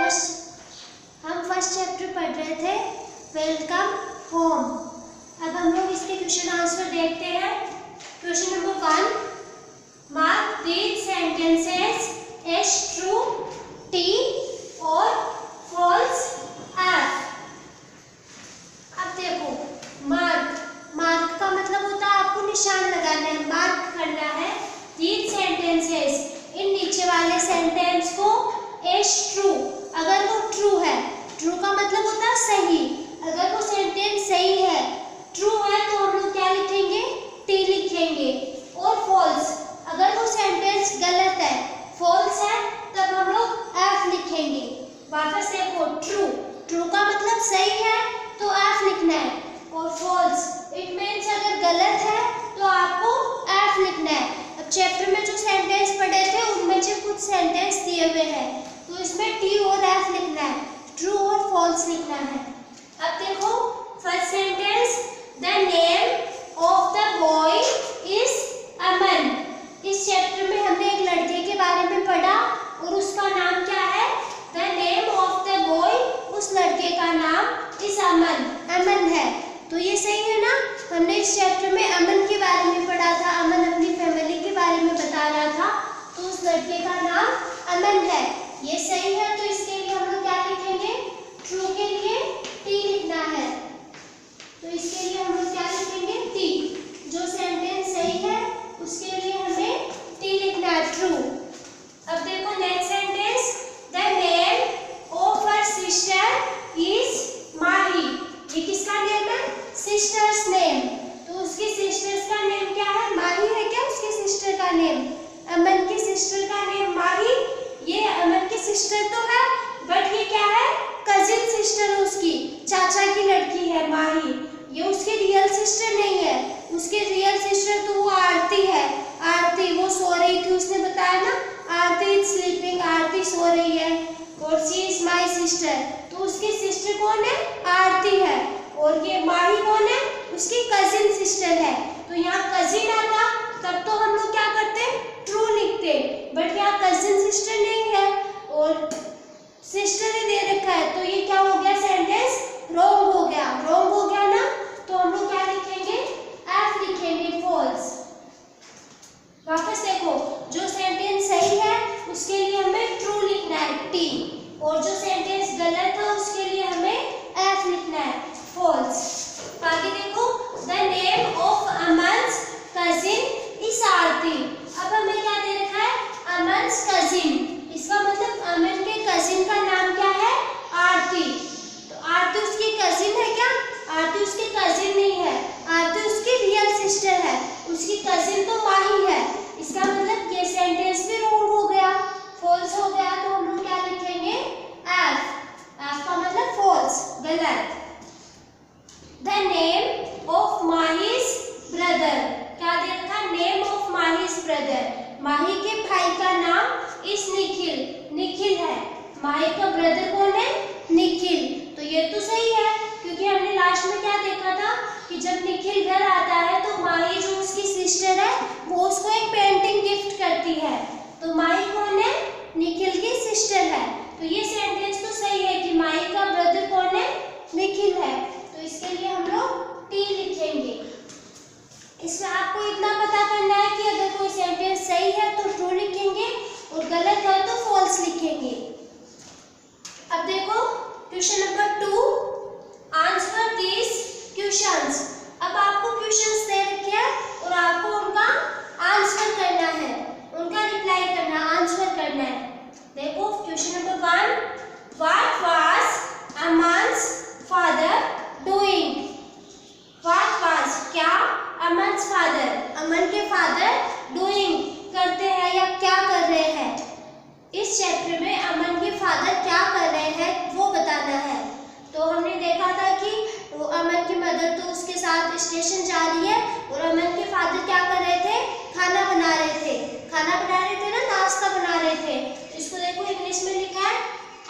First chapter पढ़ रहे थे वेलकम होम। अब हम लोग इसके क्वेश्चन आंसर देखते हैं। Question number 1, mark these sentences as true T और फॉल्स एफ। अब देखो, मार्क का मतलब होता है आपको निशान लगाना है, मार्क करना है। दीज सेंटेंसेस, इन नीचे वाले सेंटेंस को एज ट्रू, अगर वो ट्रू है, ट्रू का मतलब होता है सही, अगर वो सेंटेंस सही है, ट्रू है, तो हम लोग क्या लिखेंगे, टी लिखेंगे। और फॉल्स, अगर वो सेंटेंस गलत है, फॉल्स है, तब हम लोग एफ लिखेंगे। वापस देखो, ट्रू का मतलब सही है तो एफ लिखना है, और फॉल्स इट मीन्स अगर गलत है तो आपको एफ लिखना है। अब चैप्टर में जो सेंटेंस पढ़े थे उनमें से कुछ सेंटेंस दिए हुए हैं, तो इसमें टी और एफ लिखना है, ट्रू और फॉल्स लिखना है। अब देखो first sentence, the name of the boy is Aman. इस चैप्टर में हमने एक लड़के के बारे में पढ़ा और उसका नाम क्या है, the name of the boy, उस लड़के का नाम इज अमन, अमन है। तो ये सही है ना, हमने इस चैप्टर में अमन के बारे में पढ़ा था, अमन अपनी फैमिली के बारे में बता रहा था, तो उस लड़के का नाम अमन है, ये सही है। तो इसके लिए हम लोग क्या लिखेंगे, ट्रू के लिए टी लिखना है, तो इसके लिए हम लोग क्या लिखेंगे, टी। जो सेंटेंस सही है उसके लिए हमें टी लिखना है, ट्रू। अब देखो next sentence, the name of her sister is Mahi. ये किसका नेम है, सिस्टर्स नेम, तो उसकी सिस्टर्स का नेम क्या है, माही है क्या उसकी सिस्टर का नेम, अमन की सिस्टर का नेम माही। ये अमन की सिस्टर तो है, बट ये क्या है, कजिन सिस्टर है उसकी, चाचा की लड़की है माही, ये उसकी रियल सिस्टर नहीं है। उसकी रियल सिस्टर तो वो आरती है, आरती वो सो रही थी, उसने बताया ना, आरती इज स्लीपिंग, आरती सो रही है, और शी इज माई सिस्टर, तो उसकी सिस्टर कौन है, आरती है, और ये माही कौन है, उसकी कजिन सिस्टर है। तो यहाँ कजिन आता तब तो हम लोग क्या करते, ट्रू लिखते, बट यहाँ कजिन सिस्टर नहीं है और सिस्टर ही दे रखा है, तो ये क्या हो गया, सेंटेंस रॉन्ग हो गया, रॉन्ग हो गया ना, तो हम लोग क्या लिखेंगे, एफ लिखेंगे, फॉल्स। वापस देखो, जो सेंटेंस सही है उसके लिए हमें ट्रू लिखना है, टी, और जो सेंटेंस गलत है उसके लिए हमें एफ लिखना है, फॉल्स। आगे देखो, the name of Aman's cousin is Aarti. अब हमें क्या दे रखा है, अमन्स कजिन, इसका मतलब अमन के कजिन का नाम क्या है, आरती। तो आरती उसकी कजिन है क्या, आरती उसकी कजिन नहीं है, आरती उसकी रियल सिस्टर है, उसकी कजिन तो माही है। इसका मतलब ये सेंटेंस भी रॉन्ग हो गया, फॉल्स हो गया, तो हम लोग क्या लिखेंगे, एफ, एफ का मतलब फॉल्स, गलत। द नेम ऑफ माहीज ब्रदर, क्या दे रखा, नेम ऑफ माहीज ब्रदर, माही के भाई का नाम इस निखिल, निखिल है, माही का ब्रदर कौन है, निखिल, तो ये तो सही है, क्योंकि हमने लास्ट में क्या देखा था कि जब निखिल घर आता है तो माही जो उसकी सिस्टर है वो उसको एक पेंटिंग गिफ्ट करती है, तो माही कौन है, निखिल की सिस्टर है, तो ये सेंटेंस तो सही है कि माही का ब्रदर कौन है, निखिल है, तो इसके लिए हम लोग टी लिखेंगे। इसमें आपको इतना पता करना है कि अगर कोई सेंटेंस सही है तो ट्रू लिखेंगे और गलत है तो फॉल्स लिखेंगे। अब देखो question number 2, answer this questions. अब आपको क्वेश्चंस दे रखे हैं और आपको उनका आंसर करना है, उनका रिप्लाई करना, आंसर करना है। देखो question number 1, what was Aman's father doing. What was, क्या, अमन्स फादर, अमन के फादर डूइंग, करते हैं या क्या कर रहे हैं। इस चैप्टर में अमन के फादर क्या कर रहे हैं वो बताना है। तो हमने देखा था कि वो अमन की मदर तो उसके साथ स्टेशन जा रही है और अमन के फादर क्या कर रहे थे, खाना बना रहे थे, खाना बना रहे थे ना, नाश्ता बना रहे थे। तो इसको देखो इंग्लिश में लिखा है,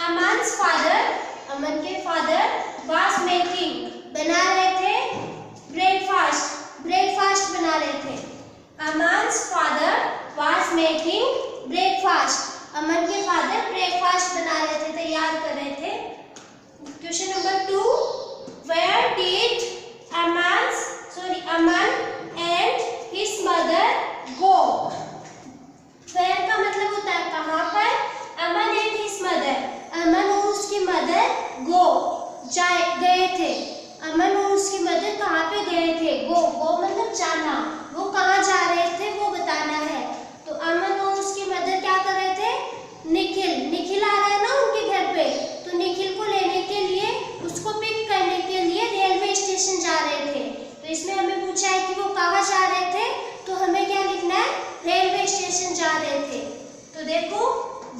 अमन्स फादर, अमन के फादर वाज मेकिंग, बना रहे थे ब्रेकफास्ट, ब्रेकफास्ट बना रहे थे। अमन्स फादर वाज मेकिंग ब्रेकफास्ट, अमन के फादर ब्रेकफास्ट बना रहे थे, तैयार कर गए थे। अमन और उसकी मदर कहाँ पे गए थे? गो मतलब जाना। वो कहाँ जा रहे थे वो बताना है। तो अमन और उसकी मदर क्या कर रहे थे? निखिल आ रहा है ना उनके घर पे, तो निखिल को लेने के लिए, उसको पिक करने के लिए रेलवे स्टेशन जा रहे थे। तो इसमें हमें पूछा है कि वो कहाँ जा रहे थे, तो हमें क्या लिखना है? रेलवे स्टेशन जा रहे थे। तो देखो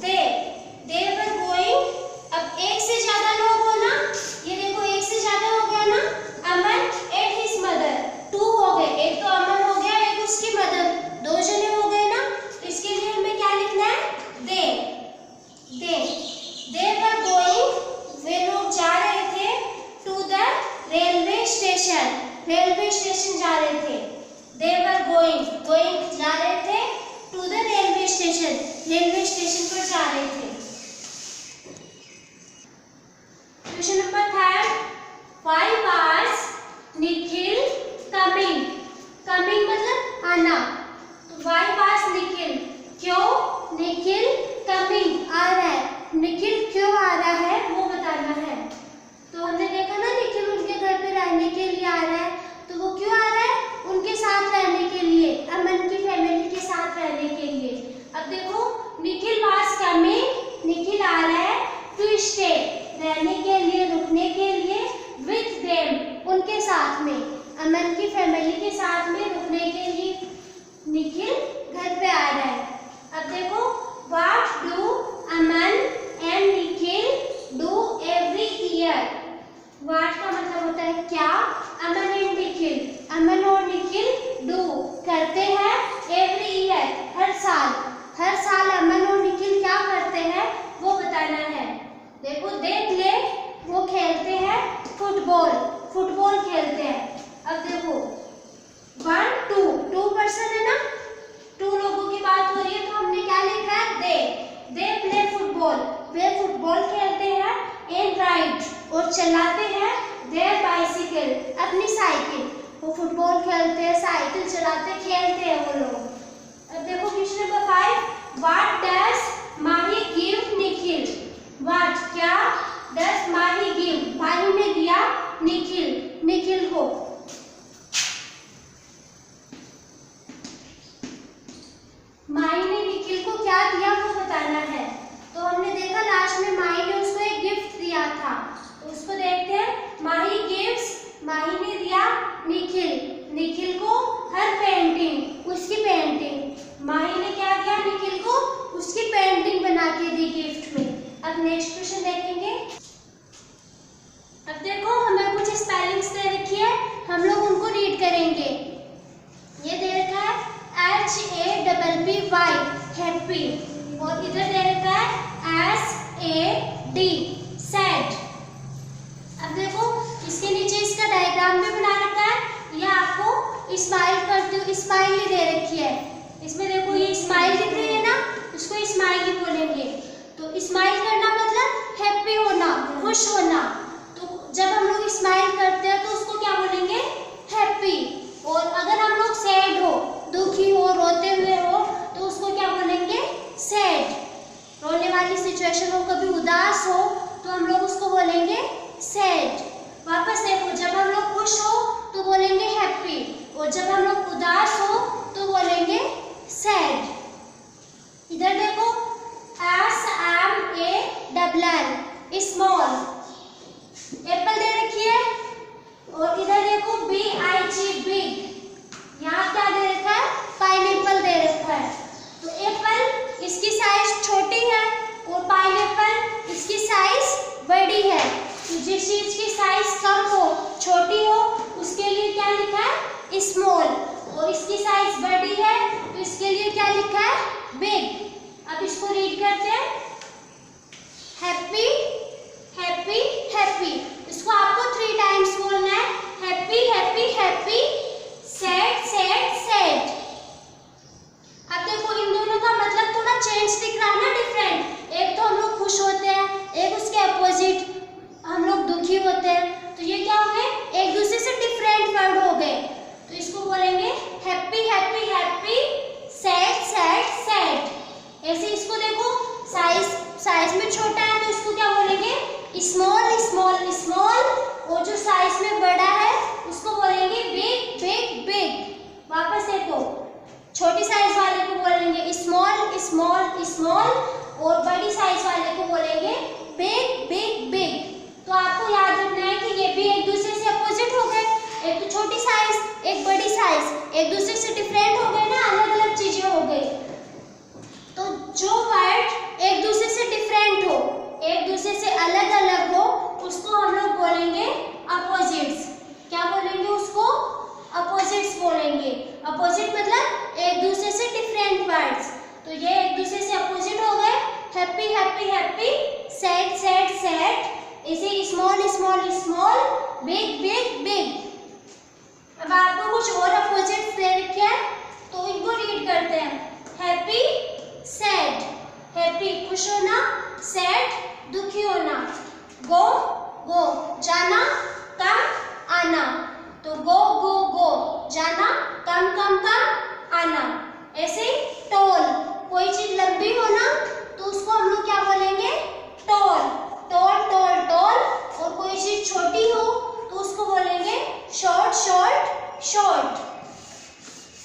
दे वर गोइंग। अब एक से ज्यादा लोग हो ना, ये देखो एक से ज्यादा हो गया ना। अमन एंड हिज मदर, 2 हो गए। एक तो अमन हो गया, एक उसकी मदर, 2 जने हो गए ना। तो इसके लिए हमें क्या लिखना है? दे वर गोइंग, वे लोग जा रहे थे to the railway station, railway station जा रहे थे। दे वर गोइंग जा रहे थे to the railway station, railway station पर जा रहे थे। Question number 3, why was Nikhil coming? Coming मतलब आना। तो व्हाई वाज निखिल, क्यों निखिल कमिंग आ रहा है, निखिल क्यों आ रहा है वो बताना है। तो हमने देखा ना निखिल उनके घर पे रहने के लिए आ रहा है। तो वो क्यों आ रहा है? उनके साथ रहने के लिए, अमन की फैमिली के साथ रहने के लिए। अब देखो निखिल वाज कमिंग, निखिल आ रहा है टू स्टे, रहने के लिए, रुकने के लिए, विथ देम उनके साथ में, अमन की फैमिली के साथ में रुकने के लिए निखिल घर पे आ रहा है। अब देखो what do Aman and Nikhil do every year? What का मतलब होता है क्या, अमन एंड निखिल, अमन और निखिल डू करते हैं, एवरी ईयर हर साल, हर साल अमन और निखिल क्या करते हैं वो बताना है। देखो दे प्ले, वो खेलते हैं फुटबॉल, फुटबॉल खेलते हैं। अब देखो 1 2 पर्सन है ना, 2 लोगों की बात हो रही है, तो हमने क्या लिखा है? They play football, way football खेलते हैं, एंड राइड और चलाते हैं, देयर बाइसिकल अपनी साइकिल। वो फुटबॉल खेलते हैं, साइकिल चलाते, खेलते हैं वो लोग। अब देखो question number 5, what does Mahi give Nikhil? What क्या, डज माही गिव माही ने दिया निखिल को। माही ने निखिल को क्या दिया वो बताना है। तो हमने देखा लास्ट में माही ने उसको एक गिफ्ट दिया था, तो उसको देखते हैं। माही गिव्स, माही ने दिया निखिल को हर पेंटिंग, उसकी पेंटिंग। माही ने क्या दिया निखिल को? उसकी पेंटिंग बना के दी गिफ्ट में। अब नेक्स्ट क्वेश्चन देखेंगे। अब देखो हमें कुछ स्पेलिंग्स दे रखी है, हम लोग उनको रीड करेंगे। ये दे रखा है HAPPY हैप्पी, और इधर दे रखा है SAD सैड। अब देखो इसके नीचे इसका डायग्राम भी बना रखा है, ये आपको स्माइल करते हुए स्माइली दे रखी है। इसमें देखो ये स्माइल दिख रही है ना, इसको स्माइली बोलेंगे। तो स्माइल करना मतलब हैप्पी होना, खुश होना। तो जब हम लोग स्माइल करते हैं तो उसको क्या बोलेंगे? हैप्पी। और अगर हम लोग सैड हो, दुखी हो, रोते हुए हो, तो उसको क्या बोलेंगे? सैड। रोने वाली सिचुएशन हो, कभी उदास हो, तो हम लोग उसको बोलेंगे सैड। वापस देखो, जब हम लोग खुश हो तो बोलेंगे हैप्पी, और जब हम लोग उदास हो तो बोलेंगे सैड। इधर देखो SMALL स्मॉल एप्पल दे रखी है, और इधर देखो BIG बिग, यहाँ क्या दे रखा है? पाइनएप्पल दे रखा है। तो एप्पल इसकी साइज छोटी है और पाइनएप्पल इसकी साइज बड़ी है। तो जिस चीज की साइज कम हो, छोटी हो, उसके लिए क्या लिखा है? स्मॉल। और इसकी साइज बड़ी है तो इसके लिए क्या लिखा है? बिग। अब इसको रीड करते हैं, हैप्पी हैप्पी हैप्पी। इसको आपको 3 टाइम्स बोलना है, happy happy happy, sad sad sad. अब देखो इन दोनों का मतलब थोड़ा चेंज दिख रहा है ना, डिफरेंट। एक तो हम लोग खुश होते हैं, एक उसके अपोजिट हम लोग दुखी होते हैं। तो ये क्या हो गए? एक दूसरे से डिफरेंट वर्ड हो गए। तो इसको बोलेंगे happy happy happy, sad sad sad. ऐसे इसको देखो साइज में छोटा है तो इसको क्या बोलेंगे? छोटी साइज वाले को बोलेंगे स्मॉल स्मॉल स्मॉल, और बड़ी साइज वाले को बोलेंगे बिग बिग बिग। तो आपको याद रखना है कि ये भी एक दूसरे से अपोजिट हो गए, एक तो छोटी साइज एक बड़ी साइज, एक दूसरे से डिफरेंट हो गए ना, अलग अलग चीजें हो गई। तो जो वर्ड एक दूसरे से डिफरेंट हो, एक दूसरे से अलग अलग हो, उसको हम लोग बोलेंगे अपोजिट्स। क्या बोलेंगे उसको? अपोजिट्स बोलेंगे। अपोजिट मतलब एक दूसरे से डिफरेंट वर्ड्स। तो ये एक दूसरे से अपोजिट हो गए, happy happy happy, sad sad sad, इसी small small small, big big big. अब आपको कुछ और अपोजिट्स दे रखे हैं तो इनको रीड करते हैं। हैप्पी सैड, हैप्पी खुश होना, सैड दुखी होना। गो गो जाना, कम आना। तो गो गो गो जाना, कम कम कम आना। ऐसे टॉल, कोई चीज लंबी हो ना तो उसको हम लोग क्या बोलेंगे? Toll toll toll toll. और कोई चीज छोटी हो तो उसको बोलेंगे शॉर्ट शॉर्ट शॉर्ट।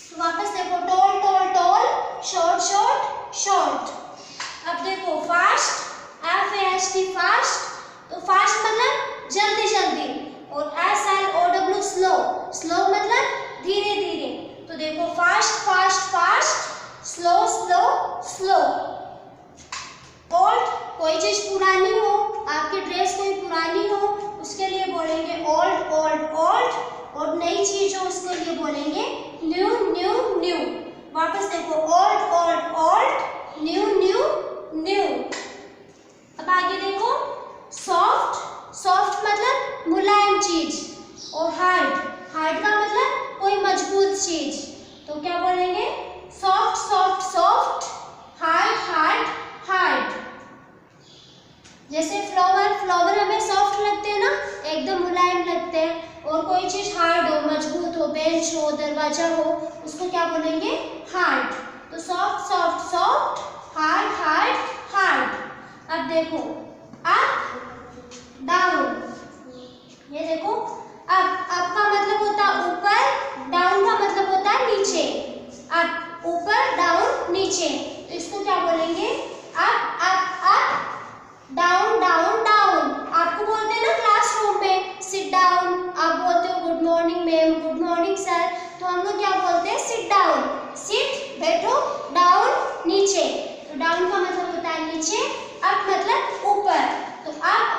तो वापस देखो, toll toll toll, short short short. अब देखो फास्ट, FAST फास्ट। तो फास्ट मतलब जल्दी जल्दी, और SLOW स्लो, स्लो मतलब धीरे धीरे। तो देखो fast fast fast, slow slow slow. Old, कोई चीज पुरानी हो, आपकी ड्रेस कोई पुरानी हो उसके लिए बोलेंगे ओल्ड ओल्ड ओल्ड, और नई चीज हो उसके लिए बोलेंगे न्यू न्यू न्यू। वापस देखो old old old, new new new. अब आगे देखो सॉफ्ट, सॉफ्ट मतलब मुलायम चीज, और हार्ड, हार्ड का मतलब कोई मजबूत चीज। तो क्या बोलेंगे? Soft soft soft, hard hard hard. जैसे फ्लावर, फ्लावर हमें सॉफ्ट लगते हैं ना, एकदम मुलायम लगते हैं, और कोई चीज हार्ड हो, मजबूत हो, बेंच हो, दरवाजा हो, उसको क्या बोलेंगे? हार्ड। तो soft soft soft, hard hard hard. अब देखो अप डाउन, ये देखो अप का मतलब होता है ऊपर, डाउन का मतलब होता है नीचे। अप ऊपर, डाउन नीचे। तो इसको क्या बोलेंगे? Up up up, down down down. आपको बोलते हैं ना क्लासरूम में सिट डाउन, आप बोलते हो good morning ma'am, good morning sir, तो हम लोग क्या बोलते हैं? सिट डाउन, सिट बैठो, डाउन नीचे। तो डाउन का मतलब होता है नीचे, अप मतलब ऊपर। तो अप